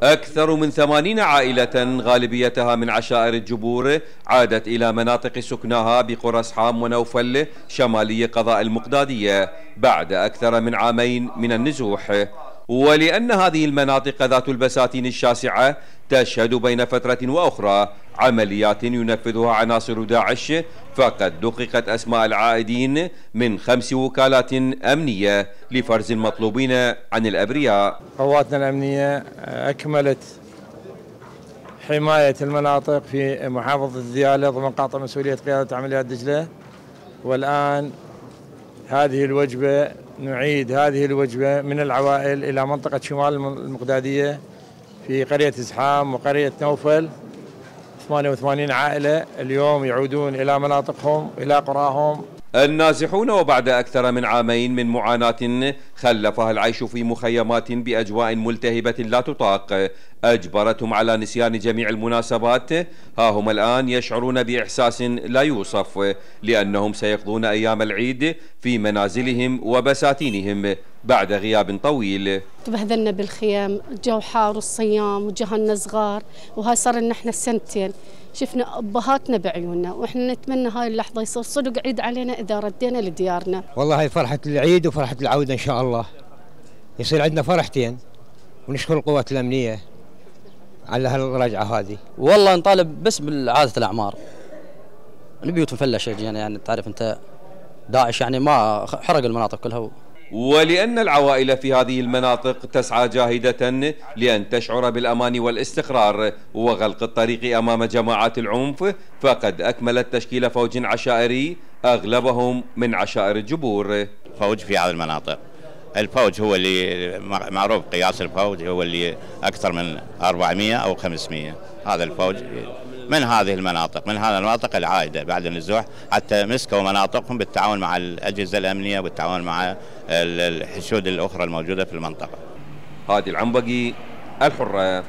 أكثر من 80 عائلة غالبيتها من عشائر الجبور عادت إلى مناطق سكناها بقرى أصحام ونوفل شمالي قضاء المقدادية بعد أكثر من عامين من النزوح. ولأن هذه المناطق ذات البساتين الشاسعة تشهد بين فترة وأخرى عمليات ينفذها عناصر داعش، فقد دققت أسماء العائدين من 5 وكالات أمنية لفرز المطلوبين عن الأبرياء. قواتنا الأمنية أكملت حماية المناطق في محافظة ديالى ضمن قاطع مسؤولية قيادة عمليات دجلة، والآن هذه الوجبة نعيد هذه الوجبة من العوائل إلى منطقة شمال المقدادية في قرية إزحام وقرية نوفل. 88 عائلة اليوم يعودون إلى مناطقهم إلى قراهم. النازحون وبعد أكثر من عامين من معاناة خلفها العيش في مخيمات بأجواء ملتهبة لا تطاق أجبرتهم على نسيان جميع المناسبات، ها هم الآن يشعرون بإحساس لا يوصف لأنهم سيقضون أيام العيد في منازلهم وبساتينهم بعد غياب طويل. تبهذلنا بالخيام، الجو حار والصيام وجهلنا صغار، وهاي صار لنا احنا سنتين شفنا أبهاتنا بعيوننا، واحنا نتمنى هاي اللحظة يصير صدق عيد علينا إذا ردينا لديارنا. والله هاي فرحة العيد وفرحة العودة إن شاء الله، يصير عندنا فرحتين، ونشكر القوات الأمنية على هالرجعة هذه. والله نطالب بس بالإعادة الأعمار، البيوت مفلشة يعني تعرف أنت داعش يعني ما حرق المناطق كلها. ولأن العوائل في هذه المناطق تسعى جاهدة لأن تشعر بالأمان والاستقرار وغلق الطريق أمام جماعات العنف، فقد أكملت تشكيل فوج عشائري أغلبهم من عشائر الجبور. فوج في هذه المناطق، الفوج هو اللي معروف قياس الفوج هو اللي أكثر من 400 أو 500. هذا الفوج من هذه المناطق، من هذه المناطق العائدة بعد النزوح، حتى مسكوا مناطقهم بالتعاون مع الأجهزة الأمنية والتعاون مع الحشود الأخرى الموجودة في المنطقة. هادي العنبقي، الحرة.